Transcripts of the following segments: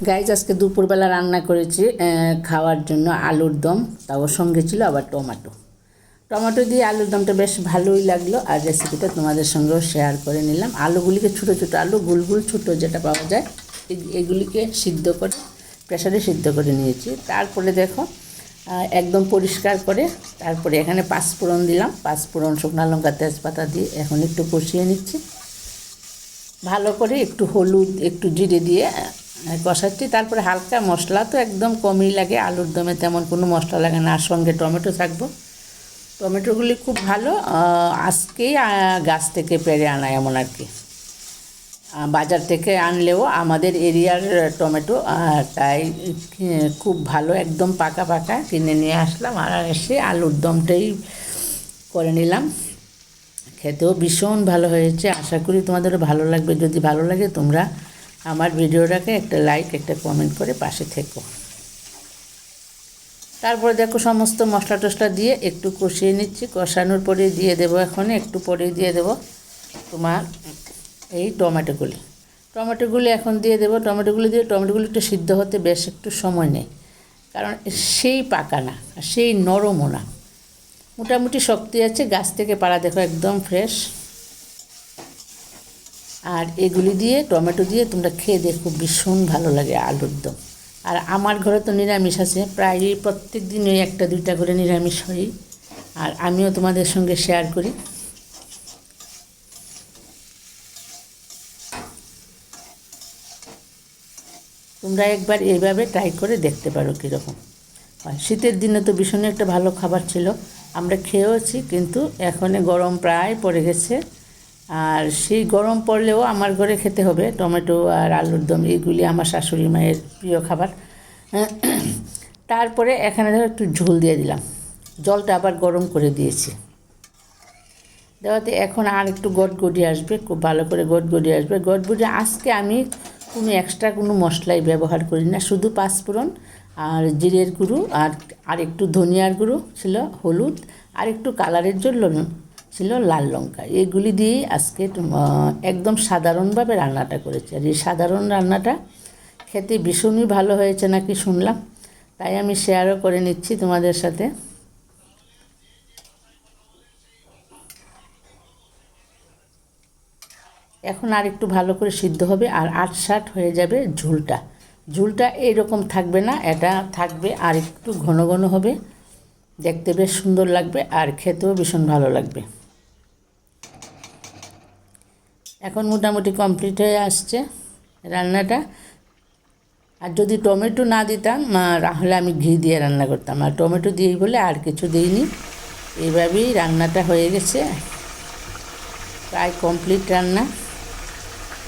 Guys আজকে দুপুরবেলা রান্না করেছি খাওয়ার জন্য আলুর দম, তাও সঙ্গে ছিল আবার টমেটো। টমেটো দিয়ে আলুর দমটা বেশ ভালোই লাগলো, আর রেসিপিটা তোমাদের সঙ্গেও শেয়ার করে নিলাম। আলুগুলিকে ছোটো ছোটো আলু, গুলগুল ছোটো যেটা পাওয়া যায়, এগুলিকে সিদ্ধ করে প্রেসারে সিদ্ধ করে নিয়েছি। তারপরে দেখো একদম পরিষ্কার করে তারপরে এখানে পাঁচফোড়ন দিলাম, পাঁচফোড়ন, শুকনো লঙ্কা, তেজপাতা দিয়ে এখন একটু কষিয়ে নিচ্ছি ভালো করে। একটু হলুদ, একটু জিরে দিয়ে কষাচ্ছি। তারপরে হালকা মশলা তো একদম কমই লাগে, আলুর দমে তেমন কোনো মশলা লাগে না, আর সঙ্গে টমেটো থাকবো। টমেটোগুলি খুব ভালো, আজকেই গাছ থেকে পেড়ে আনা এমন আর কি। বাজার থেকে আনলেও আমাদের এরিয়ার টমেটো, তাই খুব ভালো, একদম পাকা পাকা কিনে নিয়ে আসলাম। আর এসে আলুর দমটাই করে নিলাম। খেতেও ভীষণ ভালো হয়েছে, আশা করি তোমাদেরও ভালো লাগবে। যদি ভালো লাগে তোমরা আমার ভিডিওটাকে একটা লাইক, একটা কমেন্ট করে পাশে থেকো। তারপরে দেখো সমস্ত মশলা টশলা দিয়ে একটু কষিয়ে নিচ্ছি। কষানোর পরে দিয়ে দেবো, এখন একটু পরেই দিয়ে দেবো তোমার এই টমেটোগুলি এখন দিয়ে দেবো। টমেটোগুলি একটু সিদ্ধ হতে বেশ একটু সময় নেয়, কারণ সেই পাকা না, সেই নরমও না, মোটামুটি শক্তি আছে, গাছ থেকে পাড়া, দেখো একদম ফ্রেশ। আর এগুলি দিয়ে, টমেটো দিয়ে তোমরা খেয়ে দেখো, ভীষণ ভালো লাগে আলুর দম। আর আমার ঘরে তো নিরামিষ আছে, প্রায়ই প্রত্যেক দিন ওই একটা দুইটা করে নিরামিষ হয়, আর আমিও তোমাদের সঙ্গে শেয়ার করি। তোমরা একবার এইভাবে ট্রাই করে দেখতে পারো কীরকম হয়। শীতের দিনে তো ভীষণ একটা ভালো খাবার ছিল, আমরা খেয়েওছি, কিন্তু এখন গরম প্রায় পড়ে গেছে। আর সেই গরম পড়লেও আমার ঘরে খেতে হবে টমেটো আর আলুর দম, এইগুলি আমার শাশুড়ি মায়ের প্রিয় খাবার। তারপরে এখানে ধরো একটু ঝোল দিয়ে দিলাম, জলটা আবার গরম করে দিয়েছি। দেওয়াতে এখন আর একটু গটগটিয়ে আসবে, খুব ভালো করে গটগটিয়ে আসবে। গটগটিয়ে আজকে আমি কোনো এক্সট্রা কোনো মশলাই ব্যবহার করি না, শুধু পাঁচফোড়ন আর জিরের গুঁড়ো আর একটু ধনিয়ার গুঁড়ো ছিল, হলুদ, আর একটু কালারের জন্য ছিল লাল লঙ্কা। এগুলি দিয়েই আজকে একদম সাধারণভাবে রান্নাটা করেছি। আর এই সাধারণ রান্নাটা খেতে ভীষণই ভালো হয়েছে নাকি শুনলাম, তাই আমি শেয়ারও করে নিচ্ছি তোমাদের সাথে। এখন আর একটু ভালো করে সিদ্ধ হবে, আর আটসাট হয়ে যাবে ঝোলটা এইরকম থাকবে না, এটা থাকবে আর একটু ঘন ঘন হবে, দেখতে বেশ সুন্দর লাগবে আর খেতেও ভীষণ ভালো লাগবে। এখন মোটামুটি কমপ্লিট হয়ে আসছে রান্নাটা। আর যদি টমেটো না দিতাম তাহলে আমি ঘি দিয়ে রান্না করতাম, আর টমেটো দিয়েই বলে আর কিছু দিইনি। এইভাবেই রান্নাটা হয়ে গেছে, প্রায় কমপ্লিট রান্না।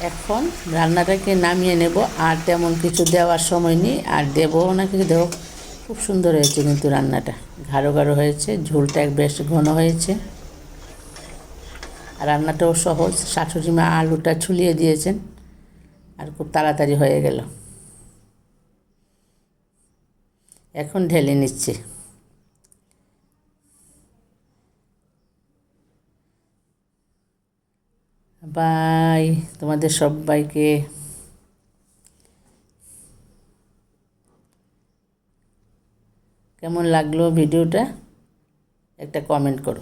এখন রান্নাটাকে নামিয়ে নেব, আর তেমন কিছু দেওয়ার সময় নেই, আর দেবও না কিছু। দেবো, খুব সুন্দর হয়েছে কিন্তু রান্নাটা, গাঢ় গাঢ় হয়েছে, ঝোলটা বেশ ঘন হয়েছে, আর রান্নাটাও সহজ। শাশুড়ি মা আলুটা ছুলিয়ে দিয়েছেন, আর খুব তাড়াতাড়ি হয়ে গেল। এখন ঢেলে নিচ্ছি। বাই তোমাদের সবাইকে। কেমন লাগলো ভিডিওটা একটা কমেন্ট করো।